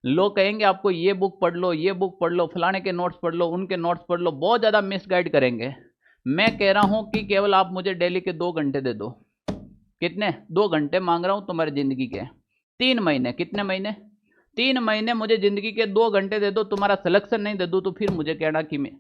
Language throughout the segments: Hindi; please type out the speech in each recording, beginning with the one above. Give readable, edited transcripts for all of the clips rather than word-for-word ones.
लोग कहेंगे आपको ये बुक पढ़ लो, ये बुक पढ़ लो, फलाने के नोट्स पढ़ लो, उनके नोट्स पढ़ लो, बहुत ज़्यादा मिसगाइड करेंगे। मैं कह रहा हूं कि केवल आप मुझे डेली के 2 घंटे दे दो। कितने? 2 घंटे मांग रहा हूं तुम्हारी जिंदगी के। 3 महीने, कितने महीने? 3 महीने मुझे जिंदगी के 2 घंटे दे दो। तुम्हारा सिलेक्शन नहीं दे दूं तो फिर मुझे कहना कि मैं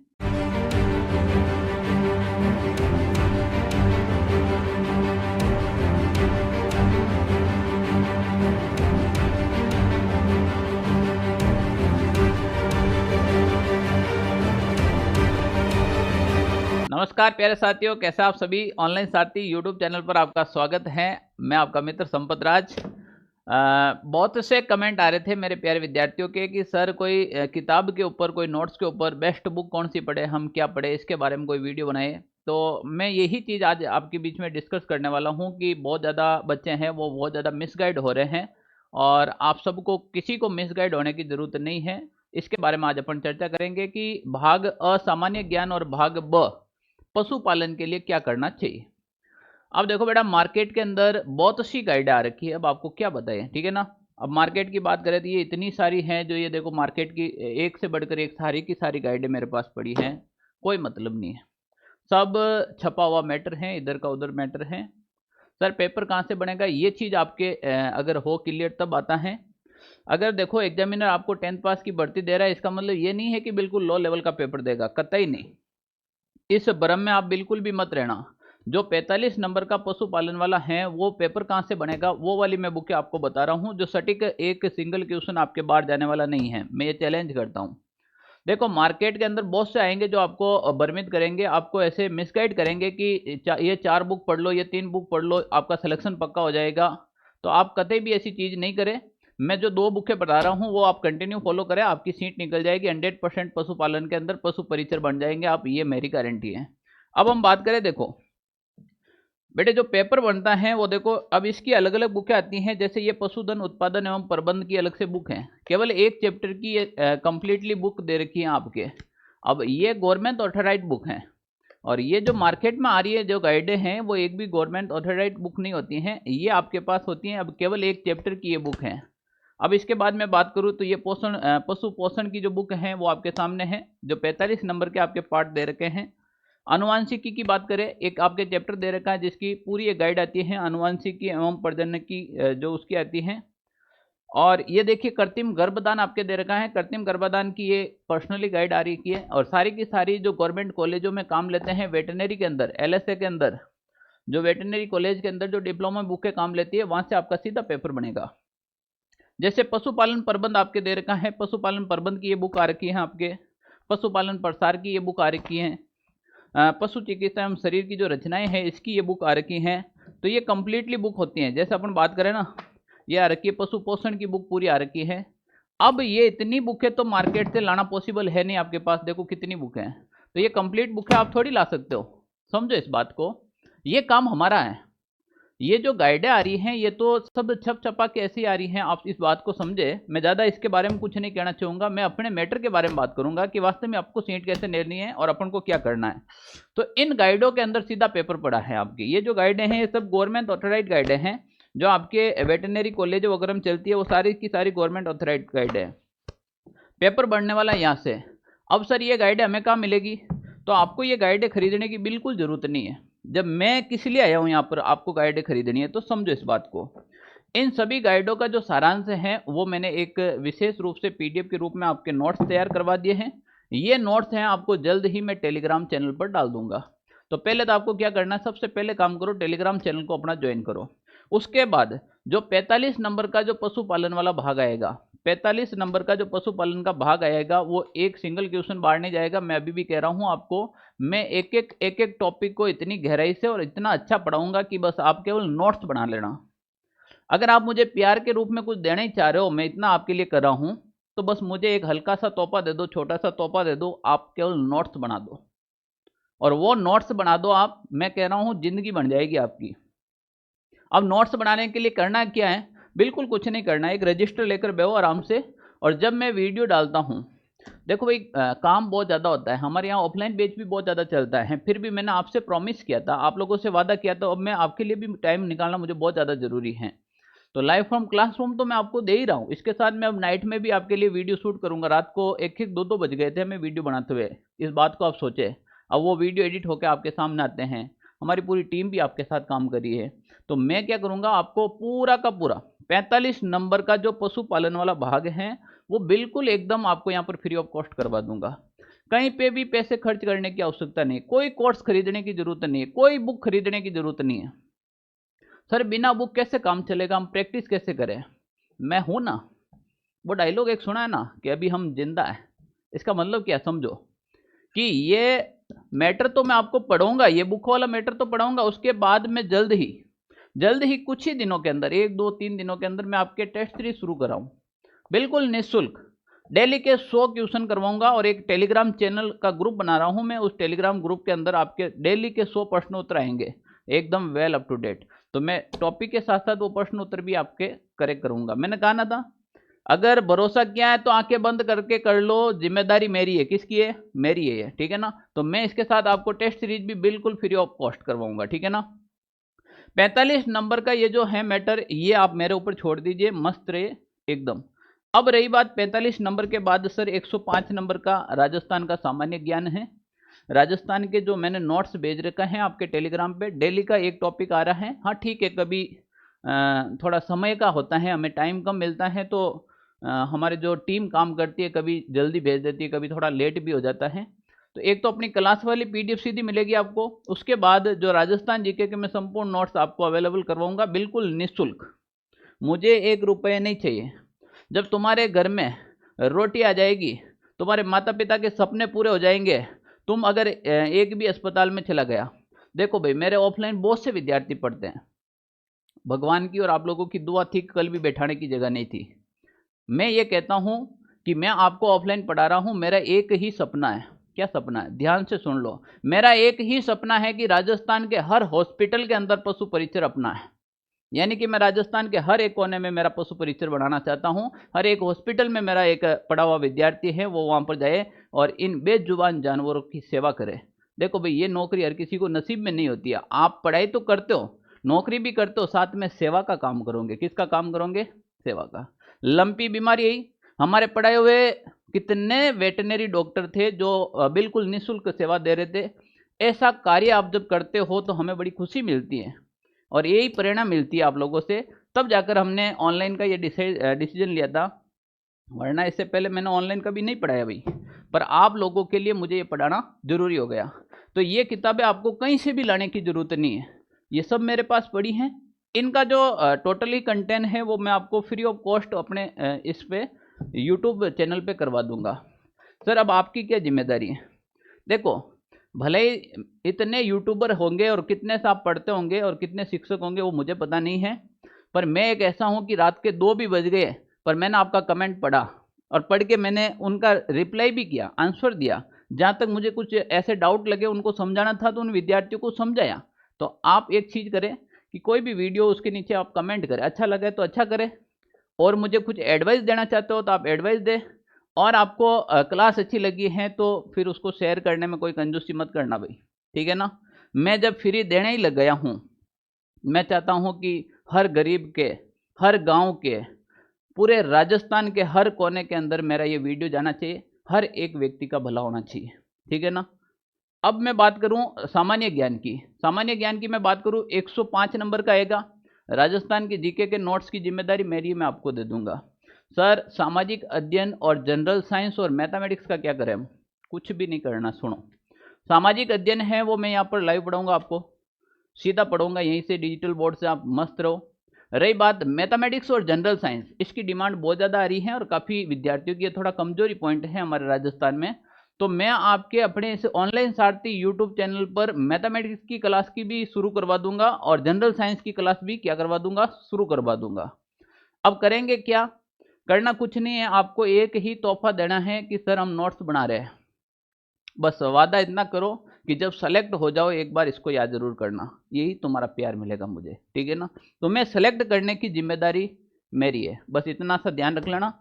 नमस्कार प्यारे साथियों, कैसे आप सभी? ऑनलाइन साथी यूट्यूब चैनल पर आपका स्वागत है। मैं आपका मित्र संपत राज। बहुत से कमेंट आ रहे थे मेरे प्यारे विद्यार्थियों के कि सर कोई किताब के ऊपर, कोई नोट्स के ऊपर बेस्ट बुक कौन सी पढ़े, हम क्या पढ़े, इसके बारे में कोई वीडियो बनाए। तो मैं यही चीज़ आज आपके बीच में डिस्कस करने वाला हूँ कि बहुत ज़्यादा बच्चे हैं वो बहुत ज़्यादा मिसगाइड हो रहे हैं, और आप सबको, किसी को मिसगाइड होने की ज़रूरत नहीं है। इसके बारे में आज अपन चर्चा करेंगे कि भाग अ सामान्य ज्ञान और भाग ब पशुपालन के लिए क्या करना चाहिए। अब देखो बेटा, मार्केट के अंदर बहुत सी गाइडें आ रखी है, अब आपको क्या बताएं, ठीक है ना। अब मार्केट की बात करें तो ये इतनी सारी हैं, जो ये देखो मार्केट की एक से बढ़कर एक सारी की सारी गाइडें मेरे पास पड़ी हैं, कोई मतलब नहीं है। सब छपा हुआ मैटर है, इधर का उधर मैटर है। सर पेपर कहाँ से बनेगा, ये चीज़ आपके अगर हो क्लियर तब आता है। अगर देखो एग्जामिनर आपको 10th पास की भर्ती दे रहा है, इसका मतलब ये नहीं है कि बिल्कुल लो लेवल का पेपर देगा, कतई नहीं। इस भ्रम में आप बिल्कुल भी मत रहना। जो 45 नंबर का पशुपालन वाला है वो पेपर कहाँ से बनेगा, वो वाली मैं बुक आपको बता रहा हूँ, जो सटीक एक सिंगल क्वेश्चन आपके बाहर जाने वाला नहीं है। मैं ये चैलेंज करता हूँ। देखो मार्केट के अंदर बहुत से आएंगे जो आपको भ्रमित करेंगे, आपको ऐसे मिसगाइड करेंगे कि ये 4 बुक पढ़ लो, ये 3 बुक पढ़ लो, आपका सिलेक्शन पक्का हो जाएगा। तो आप कतई भी ऐसी चीज़ नहीं करें। मैं जो 2 बुकें बता रहा हूँ वो आप कंटिन्यू फॉलो करें, आपकी सीट निकल जाएगी 100%। पशुपालन के अंदर पशु परिचर बन जाएंगे आप, ये मेरी गारंटी है। अब हम बात करें, देखो बेटे जो पेपर बनता है वो देखो, अब इसकी अलग अलग बुकें आती हैं। जैसे ये पशुधन उत्पादन एवं प्रबंध की अलग से बुक है, केवल एक चैप्टर की ये कंप्लीटली बुक दे रखी है आपके। अब ये गवर्नमेंट ऑथराइज बुक है, और ये जो मार्केट में आ रही है जो गाइडें हैं वो एक भी गवर्नमेंट ऑथराइज बुक नहीं होती हैं, ये आपके पास होती हैं। अब केवल एक चैप्टर की ये बुक है। अब इसके बाद मैं बात करूँ तो ये पशु पोषण की जो बुक है वो आपके सामने है, जो 45 नंबर के आपके पार्ट दे रखे हैं। आनुवांशिकी की बात करें, एक आपके चैप्टर दे रखा है जिसकी पूरी एक गाइड आती है आनुवांशिकी एवं प्रजनन की, जो उसकी आती है। और ये देखिए कृत्रिम गर्भदान आपके दे रखा है, कृत्रिम गर्भदान की ये पर्सनली गाइड आ रही है। और सारी की सारी जो गवर्नमेंट कॉलेजों में काम लेते हैं वेटनरी के अंदर, एलएसए के अंदर, जो वेटनरी कॉलेज के अंदर जो डिप्लोमा बुकें काम लेती है, वहां से आपका सीधा पेपर बनेगा। जैसे पशुपालन प्रबंध आपके दे रखा है, पशुपालन प्रबंध की ये बुक आ रखी है आपके। पशुपालन प्रसार की ये बुक आ रखी है। पशु चिकित्सा एवं शरीर की जो रचनाएं हैं इसकी ये बुक आ रखी हैं। तो ये कंप्लीटली बुक होती हैं। जैसे अपन बात करें ना, ये आ रखी है पशु पोषण की बुक, पूरी आ रखी है। अब ये इतनी बुकें तो मार्केट से लाना पॉसिबल है नहीं आपके पास, देखो कितनी बुक हैं। तो ये कंप्लीट बुक है, आप थोड़ी ला सकते हो, समझो इस बात को। ये काम हमारा है। ये जो गाइडें आ रही हैं ये तो सब छप छपा के ऐसी आ रही हैं, आप इस बात को समझे। मैं ज़्यादा इसके बारे में कुछ नहीं कहना चाहूँगा, मैं अपने मैटर के बारे में बात करूँगा कि वास्तव में आपको सीट कैसे लेनी है और अपन को क्या करना है। तो इन गाइडों के अंदर सीधा पेपर पड़ा है आपकी। ये जो गाइडें हैं ये सब गवर्नमेंट ऑथराइज गाइडें हैं, जो आपके वेटनरी कॉलेज वगैरह में चलती है, वो सारी की सारी गवर्नमेंट ऑथराइज गाइड है। पेपर बढ़ने वाला है यहाँ से। अब सर ये गाइडें हमें कहाँ मिलेगी, तो आपको ये गाइडें खरीदने की बिल्कुल ज़रूरत नहीं है। जब मैं किस लिए आया हूँ यहाँ पर, आपको गाइडें खरीदनी है, तो समझो इस बात को। इन सभी गाइडों का जो सारांश है वो मैंने एक विशेष रूप से पीडीएफ के रूप में आपके नोट्स तैयार करवा दिए हैं। ये नोट्स हैं, आपको जल्द ही मैं टेलीग्राम चैनल पर डाल दूंगा। तो पहले तो आपको क्या करना है, सबसे पहले काम करो, टेलीग्राम चैनल को अपना ज्वाइन करो। उसके बाद जो 45 नंबर का जो पशुपालन वाला भाग आएगा, 45 नंबर का जो पशुपालन का भाग आएगा, वो एक सिंगल क्वेश्चन बाहर नहीं जाएगा। मैं अभी भी कह रहा हूँ आपको, मैं एक एक टॉपिक को इतनी गहराई से और इतना अच्छा पढ़ाऊंगा कि बस आप केवल नोट्स बना लेना। अगर आप मुझे प्यार के रूप में कुछ देना ही चाह रहे हो, मैं इतना आपके लिए कर रहा हूँ, तो बस मुझे एक हल्का सा तोहफा दे दो, छोटा सा तोहफा दे दो, आप केवल नोट्स बना दो। और वो नोट्स बना दो आप, मैं कह रहा हूँ जिंदगी बन जाएगी आपकी। अब नोट्स बनाने के लिए करना क्या है, बिल्कुल कुछ नहीं करना है, एक रजिस्टर लेकर बैठो आराम से। और जब मैं वीडियो डालता हूँ, देखो भाई काम बहुत ज़्यादा होता है हमारे यहाँ, ऑफलाइन बेच भी बहुत ज़्यादा चलता है, फिर भी मैंने आपसे प्रॉमिस किया था, आप लोगों से वादा किया था, अब मैं आपके लिए भी टाइम निकालना मुझे बहुत ज़्यादा ज़रूरी है। तो लाइव फ्रॉम क्लासरूम तो मैं आपको दे ही रहा हूँ, इसके साथ मैं अब नाइट में भी आपके लिए वीडियो शूट करूंगा। रात को 1-1 2-2 बज गए थे हमें वीडियो बनाते हुए, इस बात को आप सोचे। अब वो वीडियो एडिट होकर आपके सामने आते हैं, हमारी पूरी टीम भी आपके साथ काम कर रही है। तो मैं क्या करूंगा, आपको पूरा का पूरा 45 नंबर का जो पशुपालन वाला भाग है वो बिल्कुल एकदम आपको यहाँ पर फ्री ऑफ कॉस्ट करवा दूंगा। कहीं पे भी पैसे खर्च करने की आवश्यकता नहीं, कोई कोर्स खरीदने की जरूरत नहीं है, कोई बुक खरीदने की जरूरत नहीं है। सर बिना बुक कैसे काम चलेगा, हम प्रैक्टिस कैसे करें? मैं हूं ना। वो डायलॉग एक सुना है ना कि अभी हम जिंदा है, इसका मतलब क्या समझो कि ये मैटर तो मैं आपको पढ़ाऊंगा, ये बुक वाला मैटर तो पढ़ाऊंगा, उसके बाद में जल्द ही कुछ ही दिनों के अंदर 1-2-3 दिनों के अंदर मैं आपके टेस्ट सीरीज शुरू कराऊं, बिल्कुल निःशुल्क। डेली के 100 क्वेश्चन करवाऊंगा और एक टेलीग्राम चैनल का ग्रुप बना रहा हूं मैं, उस टेलीग्राम ग्रुप के अंदर आपके डेली के 100 प्रश्न उत्तर आएंगे एकदम वेल अप टू डेट। तो मैं टॉपिक के साथ साथ वो प्रश्न उत्तर भी आपके करेक्ट करूंगा। मैंने कहा ना था, अगर भरोसा किया है तो आंखें बंद करके कर लो, जिम्मेदारी मेरी है। किसकी है? मेरी है, ठीक है ना। तो मैं इसके साथ आपको टेस्ट सीरीज भी बिल्कुल फ्री ऑफ कॉस्ट करवाऊंगा, ठीक है ना। 45 नंबर का ये जो है मैटर, ये आप मेरे ऊपर छोड़ दीजिए, मस्त रहे एकदम। अब रही बात 45 नंबर के बाद सर 105 नंबर का राजस्थान का सामान्य ज्ञान है। राजस्थान के जो मैंने नोट्स भेज रखा है आपके टेलीग्राम पे, डेली का एक टॉपिक आ रहा है। हाँ ठीक है, कभी थोड़ा समय का होता है, हमें टाइम कम मिलता है, तो हमारे जो टीम काम करती है कभी जल्दी भेज देती है, कभी थोड़ा लेट भी हो जाता है। तो एक तो अपनी क्लास वाली पीडीएफ सीधी मिलेगी आपको, उसके बाद जो राजस्थान जीके के मैं संपूर्ण नोट्स आपको अवेलेबल करवाऊंगा बिल्कुल निःशुल्क। मुझे 1 रुपये नहीं चाहिए। जब तुम्हारे घर में रोटी आ जाएगी, तुम्हारे माता पिता के सपने पूरे हो जाएंगे, तुम अगर एक भी अस्पताल में चला गया, देखो भाई मेरे ऑफलाइन बहुत से विद्यार्थी पढ़ते हैं, भगवान की और आप लोगों की दुआ थी, कल भी बैठाने की जगह नहीं थी। मैं ये कहता हूं कि मैं आपको ऑफलाइन पढ़ा रहा हूं, मेरा एक ही सपना है। क्या सपना है? ध्यान से सुन लो। मेरा एक ही सपना है कि राजस्थान के हर हॉस्पिटल के अंदर पशु परीक्षण अपना है। यानी कि मैं राजस्थान के हर एक कोने में मेरा पशु परीक्षण बनाना चाहता हूं। हर एक हॉस्पिटल में मेरा एक पढ़ा हुआ विद्यार्थी है, वो वहां पर जाए और इन बेजुबान जानवरों की सेवा करे। देखो भाई, ये नौकरी हर किसी को नसीब में नहीं होती है। आप पढ़ाई तो करते हो, नौकरी भी करते हो, साथ में सेवा का काम करोगे। किसका काम करोगे? सेवा का। लंपी बीमारी यही, हमारे पढ़ाए हुए कितने वेटनरी डॉक्टर थे जो बिल्कुल निःशुल्क सेवा दे रहे थे। ऐसा कार्य आप जब करते हो तो हमें बड़ी खुशी मिलती है और यही प्रेरणा मिलती है आप लोगों से। तब जाकर हमने ऑनलाइन का ये डिसीजन लिया था, वरना इससे पहले मैंने ऑनलाइन कभी नहीं पढ़ाया भाई, पर आप लोगों के लिए मुझे ये पढ़ाना जरूरी हो गया। तो ये किताबें आपको कहीं से भी लाने की जरूरत नहीं है, ये सब मेरे पास पड़ी हैं। इनका जो टोटली कंटेंट है वो मैं आपको फ्री ऑफ कॉस्ट अपने इस पे यूट्यूब चैनल पे करवा दूंगा। सर अब आपकी क्या जिम्मेदारी है? देखो, भले ही इतने यूट्यूबर होंगे और कितने से आप पढ़ते होंगे और कितने शिक्षक होंगे वो मुझे पता नहीं है, पर मैं एक ऐसा हूं कि रात के 2 भी बज गए पर मैंने आपका कमेंट पढ़ा और पढ़ के मैंने उनका रिप्लाई भी किया, आंसर दिया। जहां तक मुझे कुछ ऐसे डाउट लगे उनको समझाना था तो उन विद्यार्थियों को समझाया। तो आप एक चीज करें कि कोई भी वीडियो उसके नीचे आप कमेंट करें, अच्छा लगे तो अच्छा करें, और मुझे कुछ एडवाइस देना चाहते हो तो आप एडवाइस दें, और आपको क्लास अच्छी लगी है तो फिर उसको शेयर करने में कोई कंजूसी मत करना भाई, ठीक है ना। मैं जब फ्री देने ही लग गया हूँ, मैं चाहता हूँ कि हर गरीब के, हर गांव के, पूरे राजस्थान के हर कोने के अंदर मेरा ये वीडियो जाना चाहिए, हर एक व्यक्ति का भला होना चाहिए, ठीक है ना। अब मैं बात करूं सामान्य ज्ञान की। सामान्य ज्ञान की मैं बात करूं, 105 नंबर का आएगा। राजस्थान के जीके के नोट्स की जिम्मेदारी मेरी, मैं आपको दे दूंगा। सर सामाजिक अध्ययन और जनरल साइंस और मैथमेटिक्स का क्या करें हम? कुछ भी नहीं करना। सुनो, सामाजिक अध्ययन है वो मैं यहाँ पर लाइव पढ़ाऊंगा, आपको सीधा पढ़ाऊंगा यहीं से डिजिटल बोर्ड से, आप मस्त रहो। रही बात मैथमेटिक्स और जनरल साइंस, इसकी डिमांड बहुत ज़्यादा आ रही है और काफ़ी विद्यार्थियों की थोड़ा कमजोरी पॉइंट है हमारे राजस्थान में। तो मैं आपके अपने इस ऑनलाइन सारथी यूट्यूब चैनल पर मैथमेटिक्स की क्लास की भी शुरू करवा दूंगा और जनरल साइंस की क्लास भी क्या करवा दूंगा, शुरू करवा दूंगा। अब करेंगे क्या? करना कुछ नहीं है, आपको एक ही तोहफा देना है कि सर हम नोट्स बना रहे हैं। बस वादा इतना करो कि जब सेलेक्ट हो जाओ एक बार इसको याद जरूर करना, यही तुम्हारा प्यार मिलेगा मुझे, ठीक है ना। तो मैं सेलेक्ट करने की जिम्मेदारी मेरी है, बस इतना सा ध्यान रख लेना।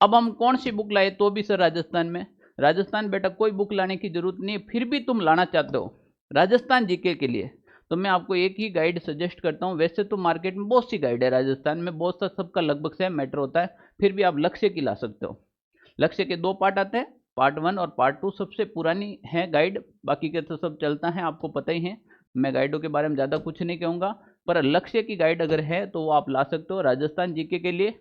अब हम कौन सी बुक लाए तो भी सर राजस्थान में, राजस्थान बेटा कोई बुक लाने की जरूरत नहीं है, फिर भी तुम लाना चाहते हो राजस्थान जीके के लिए, तो मैं आपको एक ही गाइड सजेस्ट करता हूँ। वैसे तो मार्केट में बहुत सी गाइड है, राजस्थान में बहुत सा, सबका लगभग सेम मैटर होता है, फिर भी आप लक्ष्य की ला सकते हो। लक्ष्य के 2 पार्ट आते हैं, पार्ट 1 और पार्ट 2 सबसे पुरानी है गाइड, बाकी के तो सब चलता है, आपको पता ही है। मैं गाइडों के बारे में ज़्यादा कुछ नहीं कहूँगा, पर लक्ष्य की गाइड अगर है तो वो आप ला सकते हो। राजस्थान जीके के लिए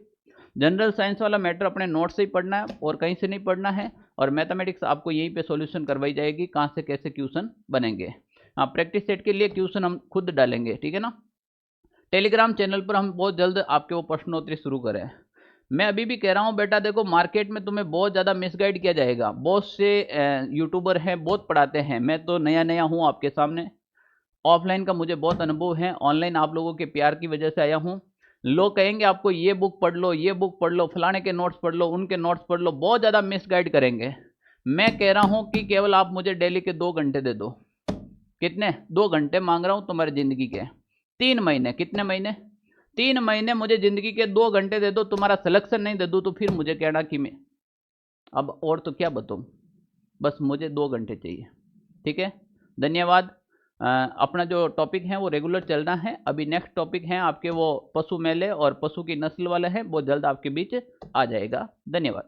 जनरल साइंस वाला मैटर अपने नोट से ही पढ़ना है और कहीं से नहीं पढ़ना है, और मैथमेटिक्स आपको यहीं पे सॉल्यूशन करवाई जाएगी, कहाँ से कैसे क्वेश्चन बनेंगे। हाँ, प्रैक्टिस सेट के लिए क्वेश्चन हम खुद डालेंगे, ठीक है ना। टेलीग्राम चैनल पर हम बहुत जल्द आपके वो प्रश्नोत्तरी शुरू करें। मैं अभी भी कह रहा हूँ बेटा, देखो मार्केट में तुम्हें बहुत ज़्यादा मिसगाइड किया जाएगा, बहुत से यूट्यूबर हैं, बहुत पढ़ाते हैं। मैं तो नया नया हूँ आपके सामने, ऑफलाइन का मुझे बहुत अनुभव है, ऑनलाइन आप लोगों के प्यार की वजह से आया हूँ। लोग कहेंगे आपको ये बुक पढ़ लो, ये बुक पढ़ लो, फलाने के नोट्स पढ़ लो, उनके नोट्स पढ़ लो, बहुत ज़्यादा मिसगाइड करेंगे। मैं कह रहा हूँ कि केवल आप मुझे डेली के 2 घंटे दे दो। कितने? 2 घंटे मांग रहा हूँ तुम्हारी ज़िंदगी के। 3 महीने, कितने महीने? 3 महीने मुझे ज़िंदगी के 2 घंटे दे दो। तुम्हारा सिलेक्शन नहीं दे दूँ तो फिर मुझे कहना कि मैं अब और तो क्या बताऊँ, बस मुझे 2 घंटे चाहिए, ठीक है। धन्यवाद। अपना जो टॉपिक है वो रेगुलर चलना है। अभी नेक्स्ट टॉपिक है आपके वो पशु मेले और पशु की नस्ल वाले हैं, वो जल्द आपके बीच आ जाएगा। धन्यवाद।